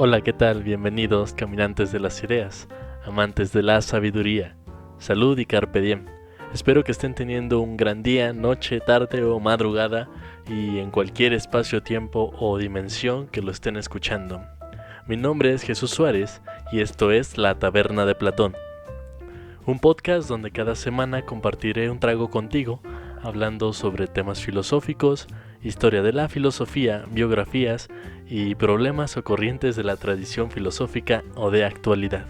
Hola, ¿qué tal? Bienvenidos, caminantes de las ideas, amantes de la sabiduría. Salud y carpe diem. Espero que estén teniendo un gran día, noche, tarde o madrugada y en cualquier espacio, tiempo o dimensión que lo estén escuchando. Mi nombre es Jesús Suárez y esto es La Taberna de Platón. Un podcast donde cada semana compartiré un trago contigo, hablando sobre temas filosóficos, historia de la filosofía, biografías y problemas o corrientes de la tradición filosófica o de actualidad.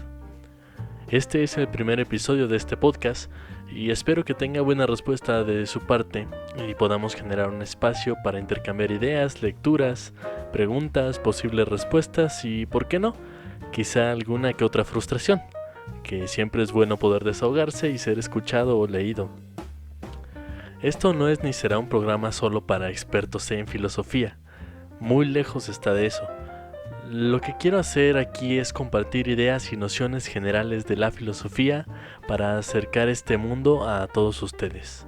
Este es el primer episodio de este podcast y espero que tenga buena respuesta de su parte y podamos generar un espacio para intercambiar ideas, lecturas, preguntas, posibles respuestas y, ¿por qué no?, quizá alguna que otra frustración, que siempre es bueno poder desahogarse y ser escuchado o leído. Esto no es ni será un programa solo para expertos en filosofía, muy lejos está de eso. Lo que quiero hacer aquí es compartir ideas y nociones generales de la filosofía para acercar este mundo a todos ustedes.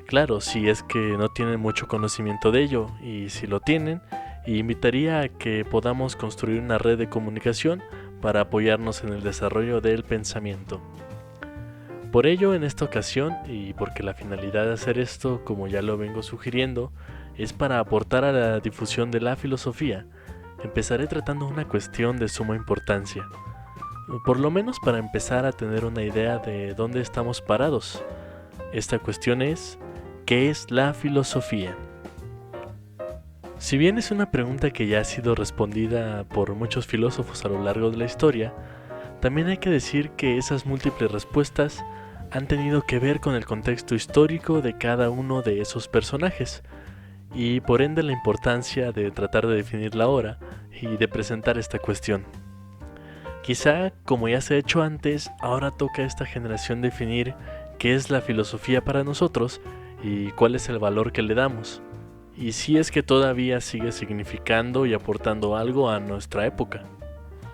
Claro, si es que no tienen mucho conocimiento de ello, y si lo tienen, invitaría a que podamos construir una red de comunicación para apoyarnos en el desarrollo del pensamiento. Por ello, en esta ocasión, y porque la finalidad de hacer esto, como ya lo vengo sugiriendo, es para aportar a la difusión de la filosofía, empezaré tratando una cuestión de suma importancia, por lo menos para empezar a tener una idea de dónde estamos parados. Esta cuestión es, ¿qué es la filosofía? Si bien es una pregunta que ya ha sido respondida por muchos filósofos a lo largo de la historia, también hay que decir que esas múltiples respuestas han tenido que ver con el contexto histórico de cada uno de esos personajes, y por ende la importancia de tratar de definirla ahora y de presentar esta cuestión. Quizá, como ya se ha hecho antes, ahora toca a esta generación definir qué es la filosofía para nosotros y cuál es el valor que le damos, y si es que todavía sigue significando y aportando algo a nuestra época.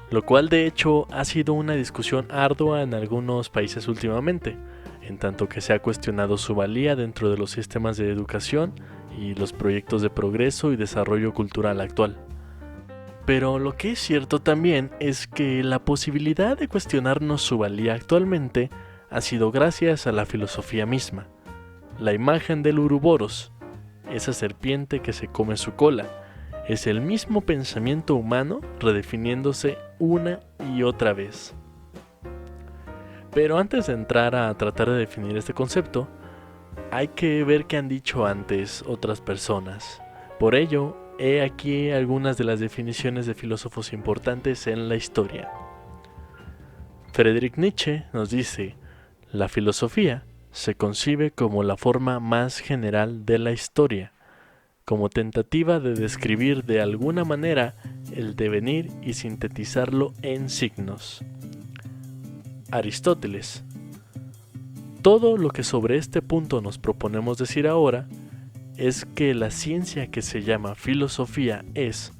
Lo cual de hecho ha sido una discusión ardua en algunos países últimamente, en tanto que se ha cuestionado su valía dentro de los sistemas de educación y los proyectos de progreso y desarrollo cultural actual. Pero lo que es cierto también es que la posibilidad de cuestionarnos su valía actualmente ha sido gracias a la filosofía misma. La imagen del Uroboros, esa serpiente que se come su cola, es el mismo pensamiento humano redefiniéndose una y otra vez. Pero antes de entrar a tratar de definir este concepto, hay que ver qué han dicho antes otras personas. Por ello, he aquí algunas de las definiciones de filósofos importantes en la historia. Friedrich Nietzsche nos dice: la filosofía se concibe como la forma más general de la historia, como tentativa de describir de alguna manera el devenir y sintetizarlo en signos. Aristóteles: todo lo que sobre este punto nos proponemos decir ahora es que la ciencia que se llama filosofía es,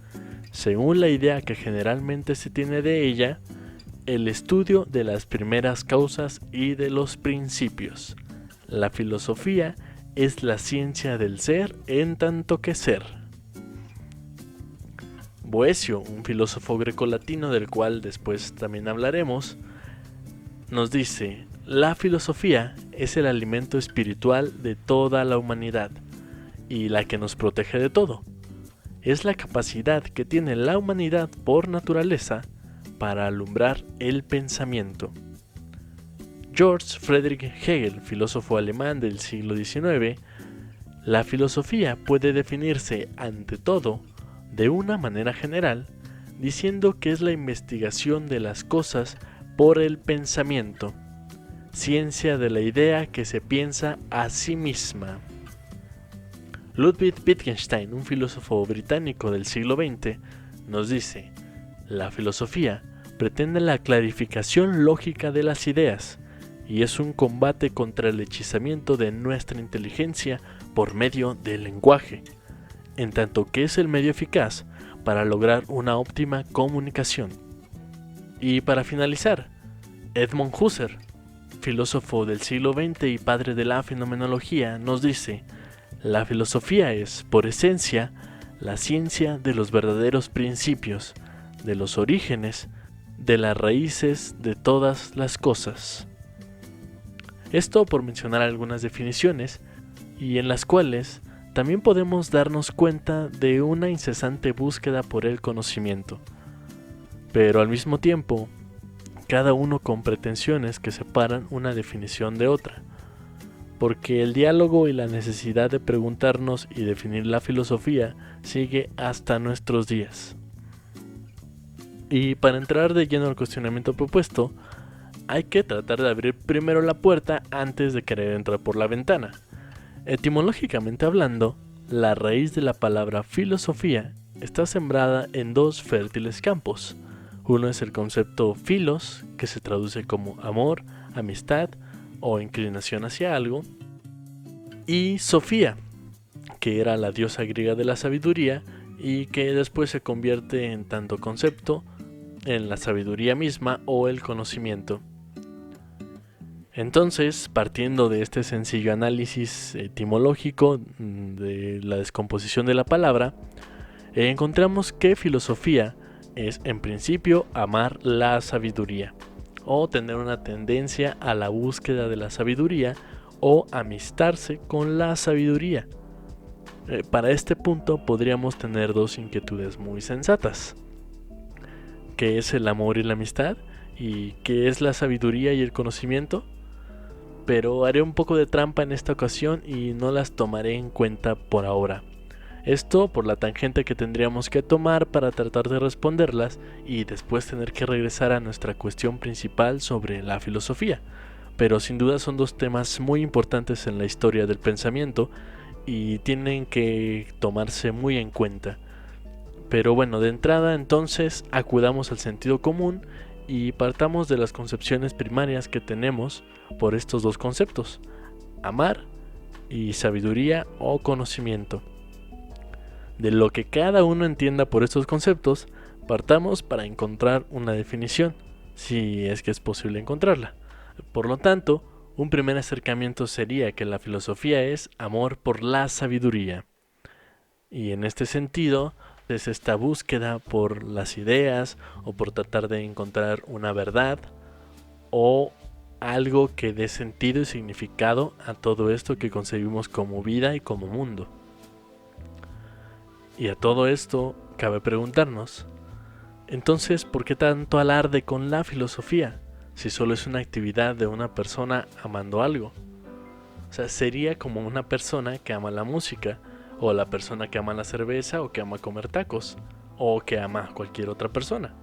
según la idea que generalmente se tiene de ella, el estudio de las primeras causas y de los principios. La filosofía es la ciencia del ser en tanto que ser. Boecio, un filósofo grecolatino del cual después también hablaremos, nos dice: la filosofía es el alimento espiritual de toda la humanidad y la que nos protege de todo. Es la capacidad que tiene la humanidad por naturaleza para alumbrar el pensamiento. George Friedrich Hegel, filósofo alemán del siglo XIX, la filosofía puede definirse ante todo de una manera general, diciendo que es la investigación de las cosas por el pensamiento, ciencia de la idea que se piensa a sí misma. Ludwig Wittgenstein, un filósofo británico del siglo XX, nos dice: la filosofía pretende la clarificación lógica de las ideas y es un combate contra el hechizamiento de nuestra inteligencia por medio del lenguaje, en tanto que es el medio eficaz para lograr una óptima comunicación. Y para finalizar, Edmund Husserl, filósofo del siglo XX y padre de la fenomenología, nos dice: la filosofía es, por esencia, la ciencia de los verdaderos principios, de los orígenes, de las raíces de todas las cosas. Esto por mencionar algunas definiciones, y en las cuales también podemos darnos cuenta de una incesante búsqueda por el conocimiento, pero al mismo tiempo, cada uno con pretensiones que separan una definición de otra, porque el diálogo y la necesidad de preguntarnos y definir la filosofía sigue hasta nuestros días. Y para entrar de lleno al cuestionamiento propuesto, hay que tratar de abrir primero la puerta antes de querer entrar por la ventana. Etimológicamente hablando, la raíz de la palabra filosofía está sembrada en dos fértiles campos. Uno es el concepto philos, que se traduce como amor, amistad o inclinación hacia algo, y Sofía, que era la diosa griega de la sabiduría y que después se convierte en tanto concepto en la sabiduría misma o el conocimiento. Entonces, partiendo de este sencillo análisis etimológico de la descomposición de la palabra, encontramos que filosofía es en principio amar la sabiduría, o tener una tendencia a la búsqueda de la sabiduría, o amistarse con la sabiduría. Para este punto podríamos tener dos inquietudes muy sensatas. ¿Qué es el amor y la amistad? ¿Y qué es la sabiduría y el conocimiento? Pero haré un poco de trampa en esta ocasión y no las tomaré en cuenta por ahora. Esto por la tangente que tendríamos que tomar para tratar de responderlas y después tener que regresar a nuestra cuestión principal sobre la filosofía. Pero sin duda son dos temas muy importantes en la historia del pensamiento y tienen que tomarse muy en cuenta. Pero bueno, de entrada entonces acudamos al sentido común y partamos de las concepciones primarias que tenemos por estos dos conceptos, amar y sabiduría o conocimiento. De lo que cada uno entienda por estos conceptos, partamos para encontrar una definición, si es que es posible encontrarla. Por lo tanto, un primer acercamiento sería que la filosofía es amor por la sabiduría. Y en este sentido, es esta búsqueda por las ideas o por tratar de encontrar una verdad o algo que dé sentido y significado a todo esto que concebimos como vida y como mundo. Y a todo esto cabe preguntarnos, entonces, ¿por qué tanto alarde con la filosofía si solo es una actividad de una persona amando algo? O sea, sería como una persona que ama la música, o la persona que ama la cerveza, o que ama comer tacos, o que ama a cualquier otra persona.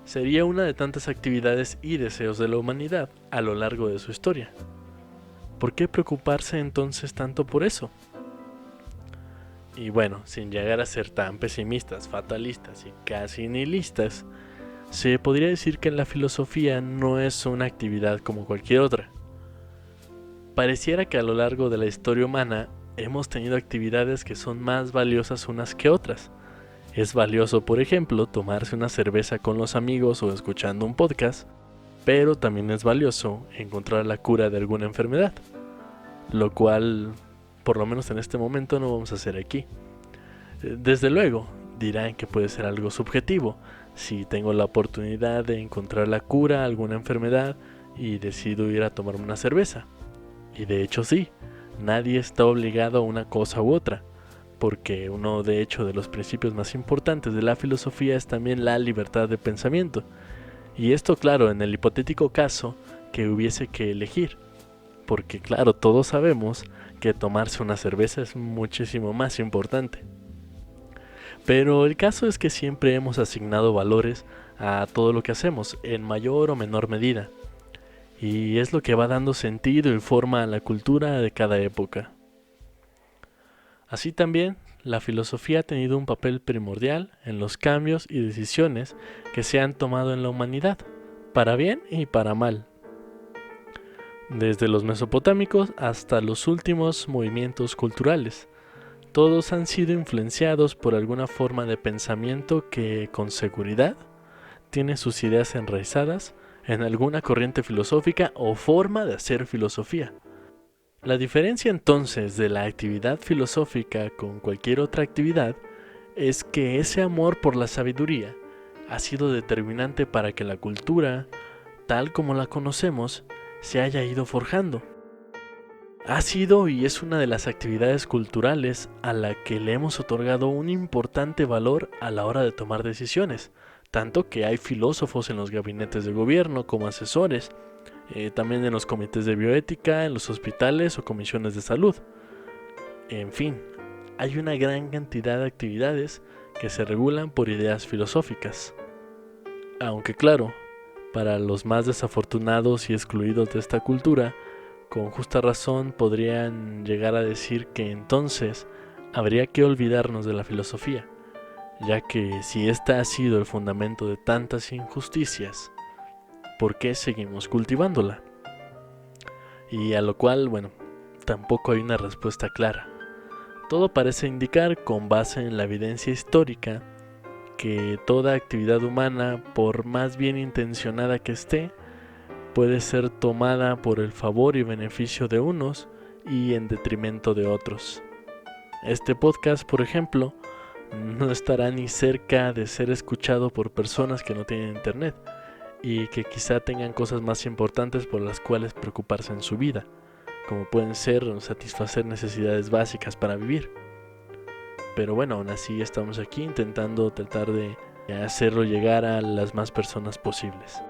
Sería una de tantas actividades y deseos de la humanidad a lo largo de su historia. ¿Por qué preocuparse entonces tanto por eso? Y bueno, sin llegar a ser tan pesimistas, fatalistas y casi nihilistas, se podría decir que la filosofía no es una actividad como cualquier otra. Pareciera que a lo largo de la historia humana hemos tenido actividades que son más valiosas unas que otras. Es valioso, por ejemplo, tomarse una cerveza con los amigos o escuchando un podcast, pero también es valioso encontrar la cura de alguna enfermedad, lo cual, por lo menos en este momento, no vamos a hacer aquí. Desde luego, dirán que puede ser algo subjetivo, si tengo la oportunidad de encontrar la cura a alguna enfermedad y decido ir a tomarme una cerveza. Y de hecho sí, nadie está obligado a una cosa u otra, porque uno de hecho de los principios más importantes de la filosofía es también la libertad de pensamiento. Y esto claro, en el hipotético caso que hubiese que elegir, porque claro, todos sabemos que tomarse una cerveza es muchísimo más importante. Pero el caso es que siempre hemos asignado valores a todo lo que hacemos, en mayor o menor medida. Y es lo que va dando sentido y forma a la cultura de cada época. Así también, la filosofía ha tenido un papel primordial en los cambios y decisiones que se han tomado en la humanidad, para bien y para mal. Desde los mesopotámicos hasta los últimos movimientos culturales, todos han sido influenciados por alguna forma de pensamiento que, con seguridad, tiene sus ideas enraizadas en alguna corriente filosófica o forma de hacer filosofía. La diferencia entonces de la actividad filosófica con cualquier otra actividad es que ese amor por la sabiduría ha sido determinante para que la cultura, tal como la conocemos, se haya ido forjando. Ha sido y es una de las actividades culturales a la que le hemos otorgado un importante valor a la hora de tomar decisiones, tanto que hay filósofos en los gabinetes de gobierno como asesores, también en los comités de bioética, en los hospitales o comisiones de salud. En fin, hay una gran cantidad de actividades que se regulan por ideas filosóficas. Aunque claro, para los más desafortunados y excluidos de esta cultura, con justa razón podrían llegar a decir que entonces habría que olvidarnos de la filosofía, ya que si esta ha sido el fundamento de tantas injusticias, ¿por qué seguimos cultivándola? Y a lo cual, tampoco hay una respuesta clara. Todo parece indicar, con base en la evidencia histórica, que toda actividad humana, por más bien intencionada que esté, puede ser tomada por el favor y beneficio de unos y en detrimento de otros. Este podcast, por ejemplo, no estará ni cerca de ser escuchado por personas que no tienen internet y que quizá tengan cosas más importantes por las cuales preocuparse en su vida, como pueden ser satisfacer necesidades básicas para vivir. Pero aún así estamos aquí intentando tratar de hacerlo llegar a las más personas posibles.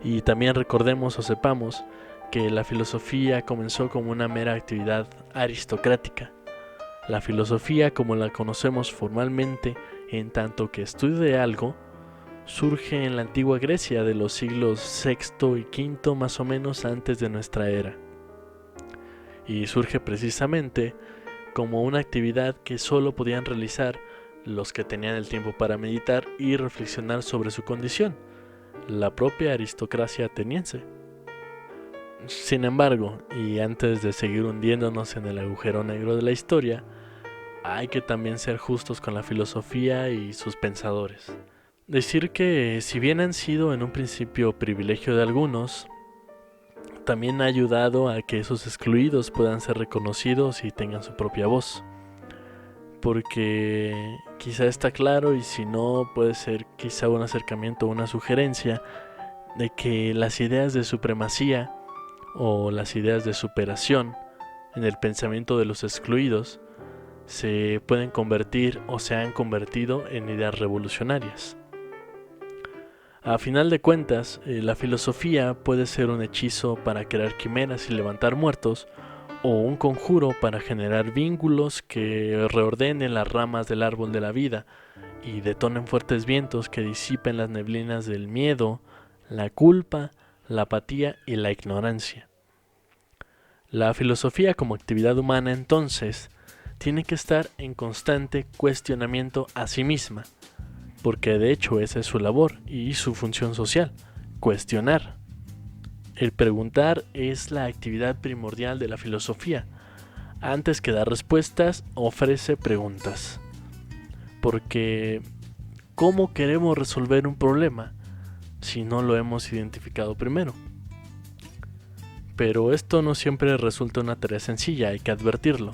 Y también recordemos o sepamos que la filosofía comenzó como una mera actividad aristocrática. La filosofía, como la conocemos formalmente, en tanto que estudio de algo, surge en la antigua Grecia de los siglos VI y V más o menos antes de nuestra era. Y surge precisamente como una actividad que solo podían realizar los que tenían el tiempo para meditar y reflexionar sobre su condición, la propia aristocracia ateniense. Sin embargo, y antes de seguir hundiéndonos en el agujero negro de la historia, hay que también ser justos con la filosofía y sus pensadores. Decir que si bien han sido en un principio privilegio de algunos, también ha ayudado a que esos excluidos puedan ser reconocidos y tengan su propia voz. Porque quizá está claro, y si no puede ser quizá un acercamiento o una sugerencia, de que las ideas de supremacía o las ideas de superación en el pensamiento de los excluidos se pueden convertir o se han convertido en ideas revolucionarias. A final de cuentas, la filosofía puede ser un hechizo para crear quimeras y levantar muertos, o un conjuro para generar vínculos que reordenen las ramas del árbol de la vida y detonen fuertes vientos que disipen las neblinas del miedo, la culpa, la apatía y la ignorancia. La filosofía como actividad humana, entonces, tiene que estar en constante cuestionamiento a sí misma, porque de hecho esa es su labor y su función social, cuestionar. El preguntar es la actividad primordial de la filosofía. Antes que dar respuestas, ofrece preguntas. Porque, ¿cómo queremos resolver un problema si no lo hemos identificado primero? Pero esto no siempre resulta una tarea sencilla, hay que advertirlo.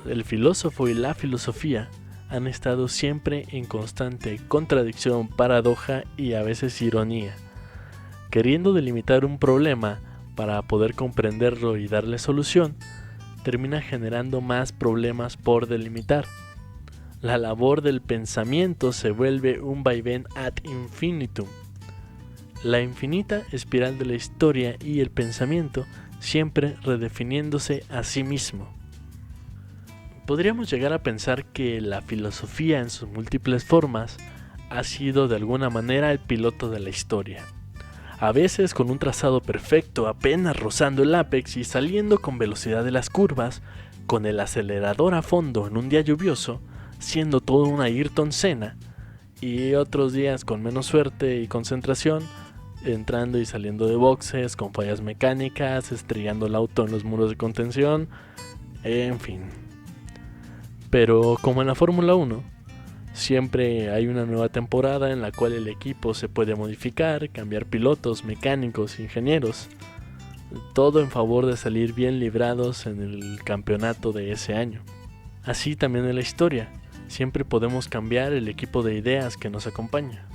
El filósofo y la filosofía han estado siempre en constante contradicción, paradoja y a veces ironía. Queriendo delimitar un problema para poder comprenderlo y darle solución, termina generando más problemas por delimitar. La labor del pensamiento se vuelve un vaivén ad infinitum. La infinita espiral de la historia y el pensamiento siempre redefiniéndose a sí mismo. Podríamos llegar a pensar que la filosofía en sus múltiples formas ha sido de alguna manera el piloto de la historia. A veces con un trazado perfecto, apenas rozando el ápex y saliendo con velocidad de las curvas, con el acelerador a fondo en un día lluvioso, siendo todo una Ayrton Senna, y otros días con menos suerte y concentración, entrando y saliendo de boxes, con fallas mecánicas, estrellando el auto en los muros de contención, en fin. Pero como en la Fórmula 1, siempre hay una nueva temporada en la cual el equipo se puede modificar, cambiar pilotos, mecánicos, ingenieros, todo en favor de salir bien librados en el campeonato de ese año. Así también en la historia, siempre podemos cambiar el equipo de ideas que nos acompaña.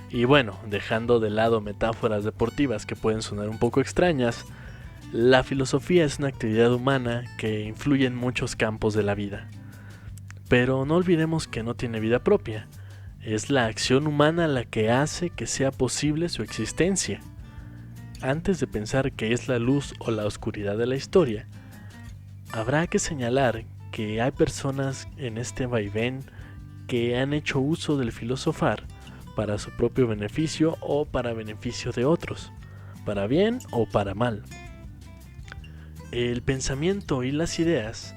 Y bueno, dejando de lado metáforas deportivas que pueden sonar un poco extrañas, la filosofía es una actividad humana que influye en muchos campos de la vida. Pero no olvidemos que no tiene vida propia. Es la acción humana la que hace que sea posible su existencia. Antes de pensar qué es la luz o la oscuridad de la historia, habrá que señalar que hay personas en este vaivén que han hecho uso del filosofar para su propio beneficio o para beneficio de otros, para bien o para mal. El pensamiento y las ideas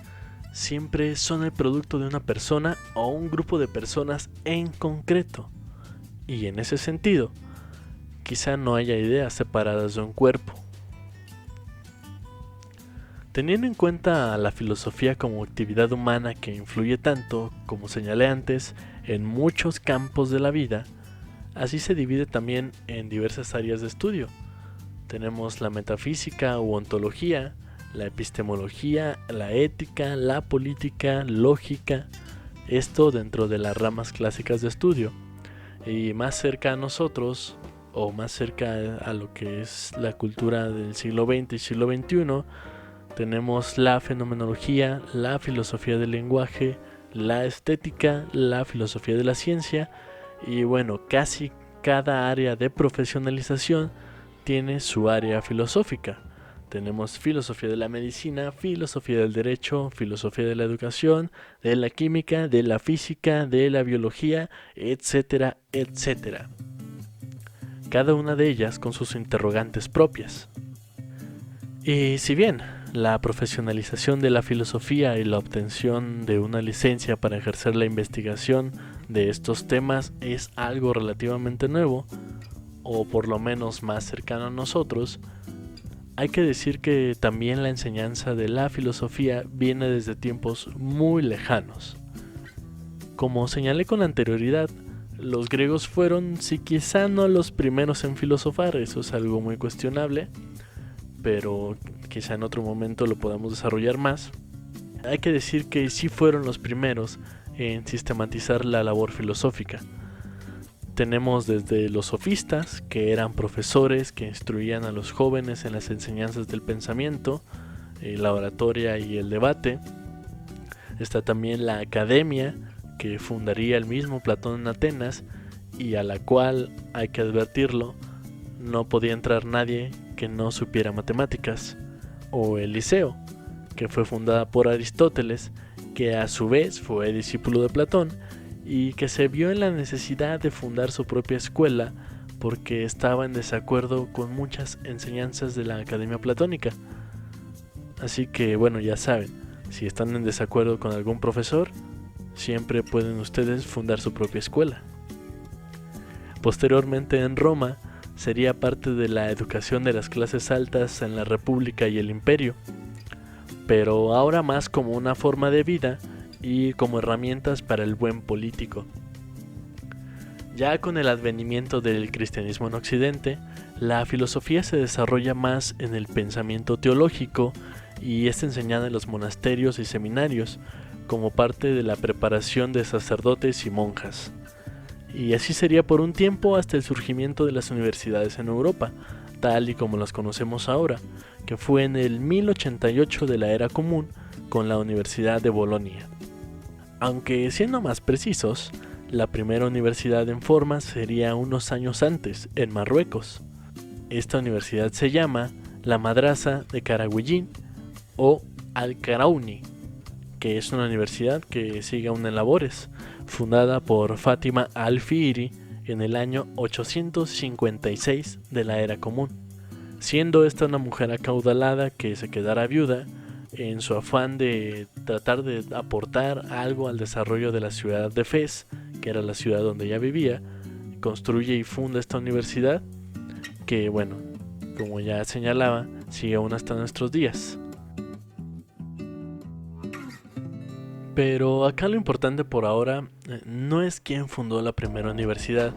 siempre son el producto de una persona o un grupo de personas en concreto, y en ese sentido, quizá no haya ideas separadas de un cuerpo. Teniendo en cuenta a la filosofía como actividad humana que influye tanto, como señalé antes, en muchos campos de la vida, así se divide también en diversas áreas de estudio. Tenemos la metafísica u ontología, la epistemología, la ética, la política, lógica, esto dentro de las ramas clásicas de estudio. Y más cerca a nosotros, o más cerca a lo que es la cultura del siglo XX y siglo XXI, tenemos la fenomenología, la filosofía del lenguaje, la estética, la filosofía de la ciencia, y bueno, casi cada área de profesionalización tiene su área filosófica. Tenemos filosofía de la medicina, filosofía del derecho, filosofía de la educación, de la química, de la física, de la biología, etcétera, etcétera. Cada una de ellas con sus interrogantes propias. Y si bien la profesionalización de la filosofía y la obtención de una licencia para ejercer la investigación de estos temas es algo relativamente nuevo, o por lo menos más cercano a nosotros, hay que decir que también la enseñanza de la filosofía viene desde tiempos muy lejanos. Como señalé con anterioridad, los griegos fueron, si quizá no los primeros en filosofar, eso es algo muy cuestionable, pero quizá en otro momento lo podamos desarrollar más. Hay que decir que sí fueron los primeros en sistematizar la labor filosófica. Tenemos desde los sofistas, que eran profesores que instruían a los jóvenes en las enseñanzas del pensamiento, la oratoria y el debate. Está también la academia, que fundaría el mismo Platón en Atenas, y a la cual, hay que advertirlo, no podía entrar nadie que no supiera matemáticas. O el Liceo, que fue fundada por Aristóteles, que a su vez fue discípulo de Platón, y que se vio en la necesidad de fundar su propia escuela porque estaba en desacuerdo con muchas enseñanzas de la Academia Platónica. Así que bueno, ya saben, si están en desacuerdo con algún profesor, siempre pueden ustedes fundar su propia escuela. Posteriormente en Roma sería parte de la educación de las clases altas en la República y el Imperio, pero ahora más como una forma de vida y como herramientas para el buen político. Ya con el advenimiento del cristianismo en Occidente, la filosofía se desarrolla más en el pensamiento teológico y es enseñada en los monasterios y seminarios como parte de la preparación de sacerdotes y monjas. Y así sería por un tiempo hasta el surgimiento de las universidades en Europa, tal y como las conocemos ahora, que fue en el 1088 de la Era Común con la Universidad de Bolonia. Aunque siendo más precisos, la primera universidad en forma sería unos años antes, en Marruecos. Esta universidad se llama la Madrasa de Karawiyin o Al-Karaouni, que es una universidad que sigue aún en labores, fundada por Fátima al-Fihri en el año 856 de la Era Común, siendo esta una mujer acaudalada que se quedara viuda en su afán de tratar de aportar algo al desarrollo de la ciudad de Fez, que era la ciudad donde ella vivía. Construye y funda esta universidad que, bueno, como ya señalaba, sigue aún hasta nuestros días. Pero acá lo importante por ahora no es quién fundó la primera universidad,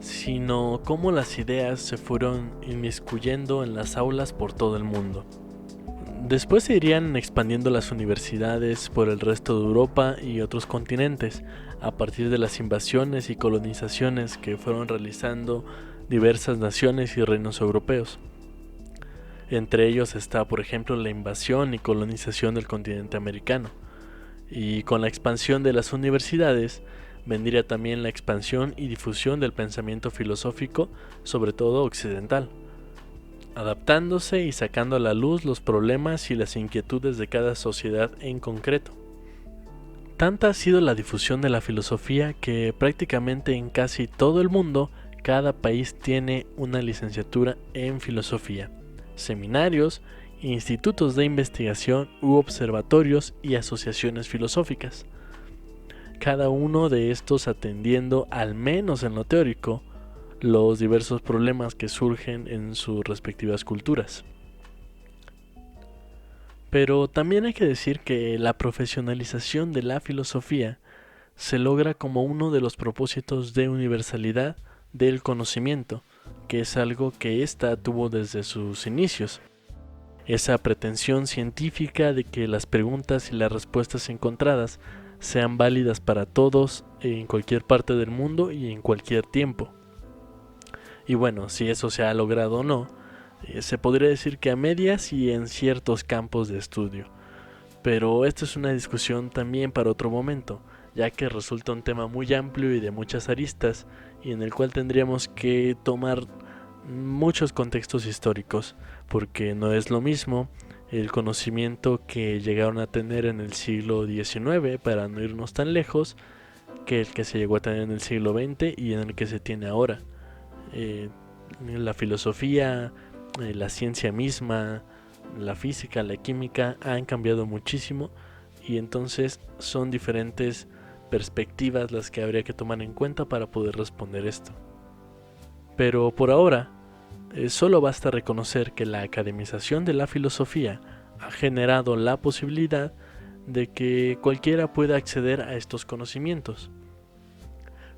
sino cómo las ideas se fueron inmiscuyendo en las aulas por todo el mundo. Después se irían expandiendo las universidades por el resto de Europa y otros continentes, a partir de las invasiones y colonizaciones que fueron realizando diversas naciones y reinos europeos. Entre ellos está, por ejemplo, la invasión y colonización del continente americano. Y con la expansión de las universidades, vendría también la expansión y difusión del pensamiento filosófico, sobre todo occidental, adaptándose y sacando a la luz los problemas y las inquietudes de cada sociedad en concreto. Tanta ha sido la difusión de la filosofía que prácticamente en casi todo el mundo cada país tiene una licenciatura en filosofía, seminarios, institutos de investigación u observatorios y asociaciones filosóficas. Cada uno de estos atendiendo, al menos en lo teórico, los diversos problemas que surgen en sus respectivas culturas. Pero también hay que decir que la profesionalización de la filosofía se logra como uno de los propósitos de universalidad del conocimiento, que es algo que ésta tuvo desde sus inicios. Esa pretensión científica de que las preguntas y las respuestas encontradas sean válidas para todos en cualquier parte del mundo y en cualquier tiempo. Y bueno, si eso se ha logrado o no, se podría decir que a medias y en ciertos campos de estudio. Pero esta es una discusión también para otro momento, ya que resulta un tema muy amplio y de muchas aristas, y en el cual tendríamos que tomar muchos contextos históricos, porque no es lo mismo el conocimiento que llegaron a tener en el siglo XIX, para no irnos tan lejos, que el que se llegó a tener en el siglo XX y en el que se tiene ahora. La filosofía, la ciencia misma, la física, la química han cambiado muchísimo, y entonces son diferentes perspectivas las que habría que tomar en cuenta para poder responder esto. Pero por ahora, solo basta reconocer que la academización de la filosofía ha generado la posibilidad de que cualquiera pueda acceder a estos conocimientos.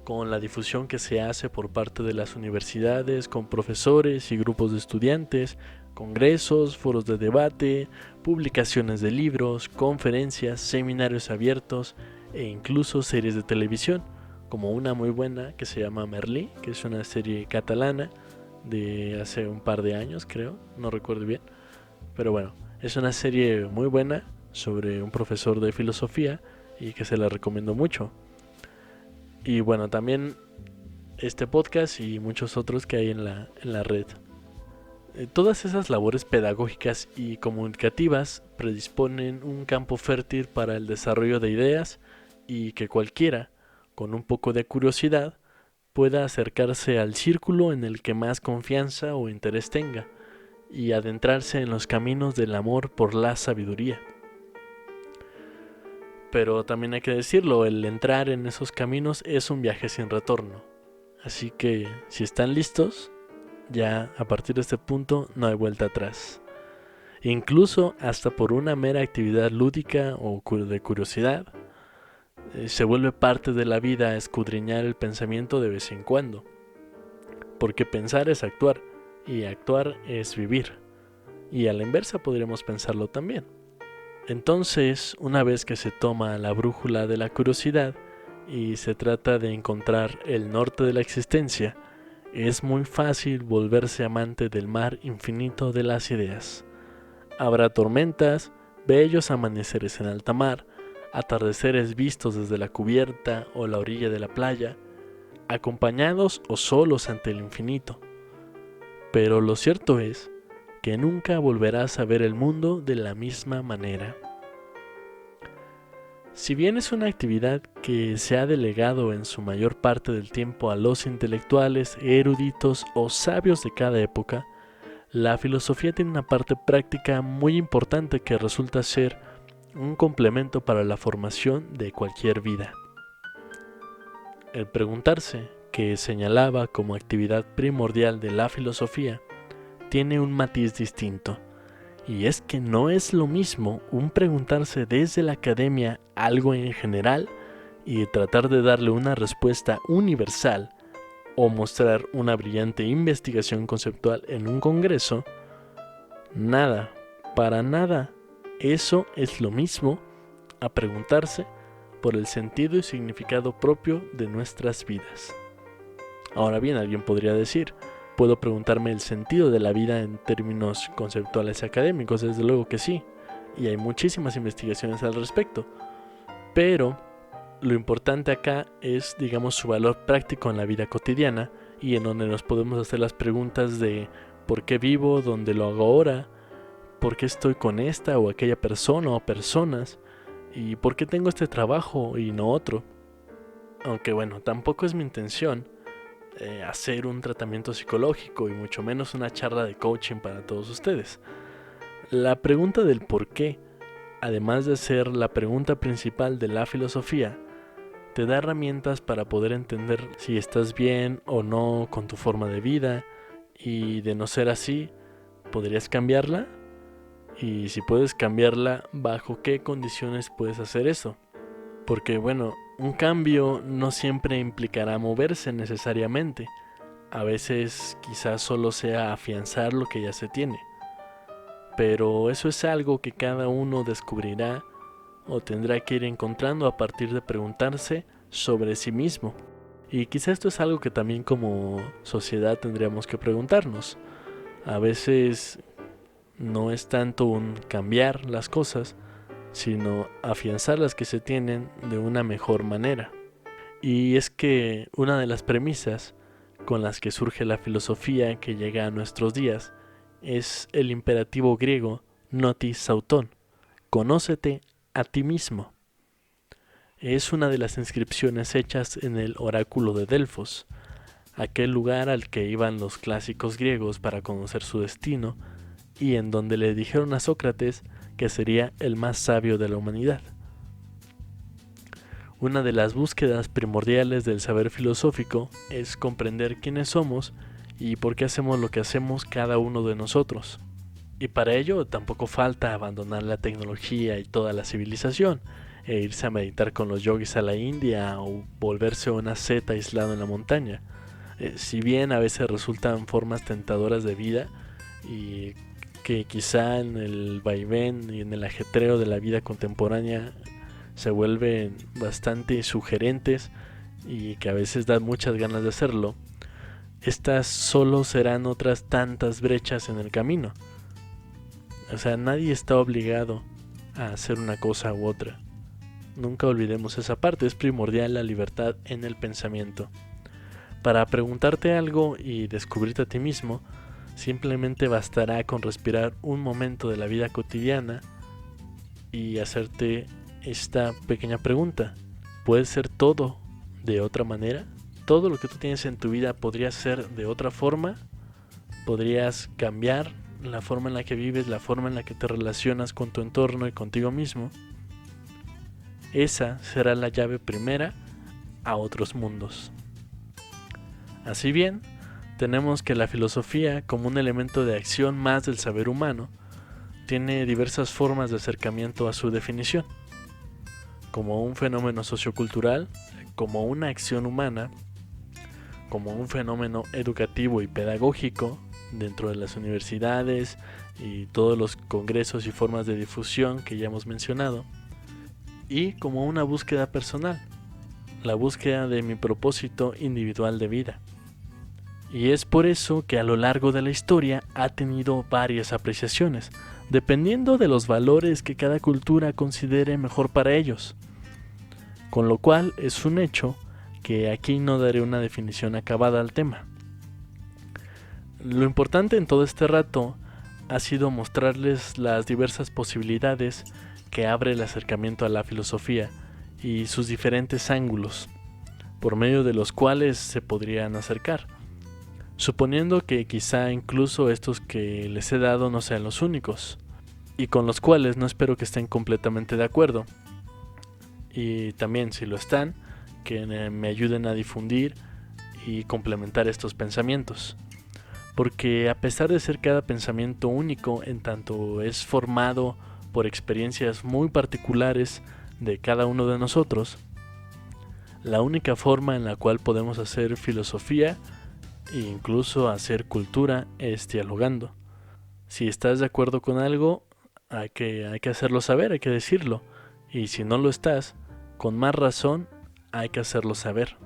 Con la difusión que se hace por parte de las universidades, con profesores y grupos de estudiantes, congresos, foros de debate, publicaciones de libros, conferencias, seminarios abiertos e incluso series de televisión, como una muy buena que se llama Merlí, que es una serie catalana de hace un par de años, creo, no recuerdo bien, pero bueno, es una serie muy buena sobre un profesor de filosofía y que se la recomiendo mucho. Y bueno, también este podcast y muchos otros que hay en la red. Todas esas labores pedagógicas y comunicativas predisponen un campo fértil para el desarrollo de ideas, y que cualquiera, con un poco de curiosidad, pueda acercarse al círculo en el que más confianza o interés tenga, y adentrarse en los caminos del amor por la sabiduría. Pero también hay que decirlo, el entrar en esos caminos es un viaje sin retorno. Así que si están listos, ya a partir de este punto no hay vuelta atrás. Incluso hasta por una mera actividad lúdica o de curiosidad, se vuelve parte de la vida escudriñar el pensamiento de vez en cuando. Porque pensar es actuar, y actuar es vivir. Y a la inversa podríamos pensarlo también. Entonces, una vez que se toma la brújula de la curiosidad y se trata de encontrar el norte de la existencia, es muy fácil volverse amante del mar infinito de las ideas. Habrá tormentas, bellos amaneceres en alta mar, atardeceres vistos desde la cubierta o la orilla de la playa, acompañados o solos ante el infinito. Pero lo cierto es que nunca volverás a ver el mundo de la misma manera. Si bien es una actividad que se ha delegado en su mayor parte del tiempo a los intelectuales, eruditos o sabios de cada época, la filosofía tiene una parte práctica muy importante que resulta ser un complemento para la formación de cualquier vida. El preguntarse, que señalaba como actividad primordial de la filosofía, tiene un matiz distinto, y es que no es lo mismo un preguntarse desde la academia algo en general y tratar de darle una respuesta universal, o mostrar una brillante investigación conceptual en un congreso. Nada, para nada, Eso es lo mismo a preguntarse por el sentido y significado propio de nuestras vidas. Ahora bien, alguien podría decir, ¿puedo preguntarme el sentido de la vida en términos conceptuales y académicos? Desde luego que sí, y hay muchísimas investigaciones al respecto, pero lo importante acá es, digamos, su valor práctico en la vida cotidiana y en donde nos podemos hacer las preguntas de ¿por qué vivo? ¿Dónde lo hago ahora? ¿Por qué estoy con esta o aquella persona o personas? ¿Y por qué tengo este trabajo y no otro? Aunque bueno, tampoco es mi intención hacer un tratamiento psicológico y mucho menos una charla de coaching para todos ustedes. La pregunta del por qué, además de ser la pregunta principal de la filosofía, te da herramientas para poder entender si estás bien o no con tu forma de vida, y de no ser así, ¿podrías cambiarla? Y si puedes cambiarla, ¿bajo qué condiciones puedes hacer eso? Porque bueno, un cambio no siempre implicará moverse necesariamente. A veces quizás solo sea afianzar lo que ya se tiene. Pero eso es algo que cada uno descubrirá o tendrá que ir encontrando a partir de preguntarse sobre sí mismo. Y quizás esto es algo que también como sociedad tendríamos que preguntarnos. A veces no es tanto un cambiar las cosas, sino afianzar las que se tienen de una mejor manera. Y es que una de las premisas con las que surge la filosofía que llega a nuestros días es el imperativo griego notis auton, conócete a ti mismo. Es una de las inscripciones hechas en el oráculo de Delfos, aquel lugar al que iban los clásicos griegos para conocer su destino y en donde le dijeron a Sócrates que sería el más sabio de la humanidad. Una de las búsquedas primordiales del saber filosófico es comprender quiénes somos y por qué hacemos lo que hacemos cada uno de nosotros. Y para ello tampoco falta abandonar la tecnología y toda la civilización, e irse a meditar con los yogis a la India o volverse una asceta aislado en la montaña. Si bien a veces resultan formas tentadoras de vida y que quizá en el vaivén y en el ajetreo de la vida contemporánea se vuelven bastante sugerentes y que a veces dan muchas ganas de hacerlo, estas solo serán otras tantas brechas en el camino. O sea, nadie está obligado a hacer una cosa u otra. Nunca olvidemos esa parte, es primordial la libertad en el pensamiento. Para preguntarte algo y descubrirte a ti mismo, simplemente bastará con respirar un momento de la vida cotidiana y hacerte esta pequeña pregunta. ¿Puede ser todo de otra manera? ¿Todo lo que tú tienes en tu vida podría ser de otra forma? ¿Podrías cambiar la forma en la que vives, la forma en la que te relacionas con tu entorno y contigo mismo? Esa será la llave primera a otros mundos. Así bien, tenemos que la filosofía, como un elemento de acción más del saber humano, tiene diversas formas de acercamiento a su definición, como un fenómeno sociocultural, como una acción humana, como un fenómeno educativo y pedagógico dentro de las universidades y todos los congresos y formas de difusión que ya hemos mencionado, y como una búsqueda personal, la búsqueda de mi propósito individual de vida. Y es por eso que a lo largo de la historia ha tenido varias apreciaciones, dependiendo de los valores que cada cultura considere mejor para ellos. Con lo cual es un hecho que aquí no daré una definición acabada al tema. Lo importante en todo este rato ha sido mostrarles las diversas posibilidades que abre el acercamiento a la filosofía y sus diferentes ángulos, por medio de los cuales se podrían acercar, suponiendo que quizá incluso estos que les he dado no sean los únicos, y con los cuales no espero que estén completamente de acuerdo, y también si lo están, que me ayuden a difundir y complementar estos pensamientos. Porque a pesar de ser cada pensamiento único en tanto es formado por experiencias muy particulares de cada uno de nosotros, la única forma en la cual podemos hacer filosofía e incluso hacer cultura es dialogando. Si estás de acuerdo con algo, hay que hacerlo saber, hay que decirlo. Y si no lo estás, con más razón hay que hacerlo saber.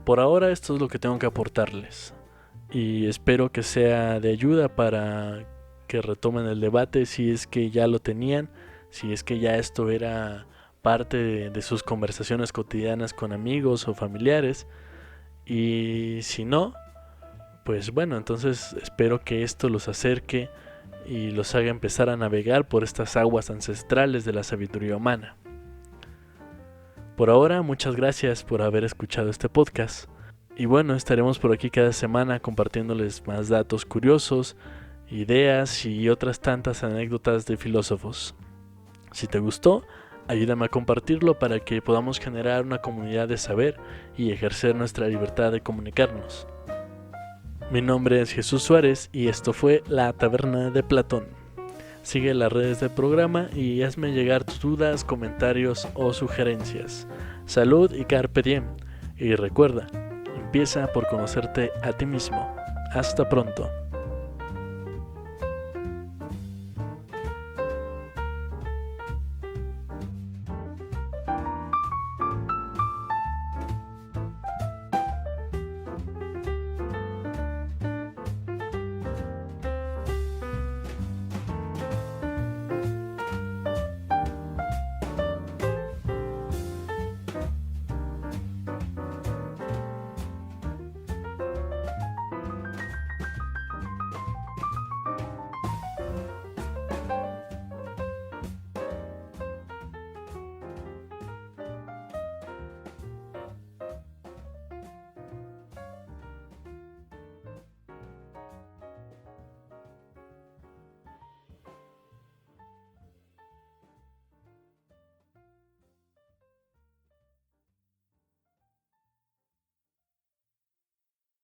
Por ahora esto es lo que tengo que aportarles. Y espero que sea de ayuda para que retomen el debate si es que ya lo tenían, si es que ya esto era parte de sus conversaciones cotidianas con amigos o familiares. Y si no, pues bueno, entonces espero que esto los acerque y los haga empezar a navegar por estas aguas ancestrales de la sabiduría humana. Por ahora, muchas gracias por haber escuchado este podcast. Y bueno, estaremos por aquí cada semana compartiéndoles más datos curiosos, ideas y otras tantas anécdotas de filósofos. Si te gustó, ayúdame a compartirlo para que podamos generar una comunidad de saber y ejercer nuestra libertad de comunicarnos. Mi nombre es Jesús Suárez y esto fue La Taberna de Platón. Sigue las redes del programa y hazme llegar tus dudas, comentarios o sugerencias. Salud y carpe diem. Y recuerda, empieza por conocerte a ti mismo. Hasta pronto.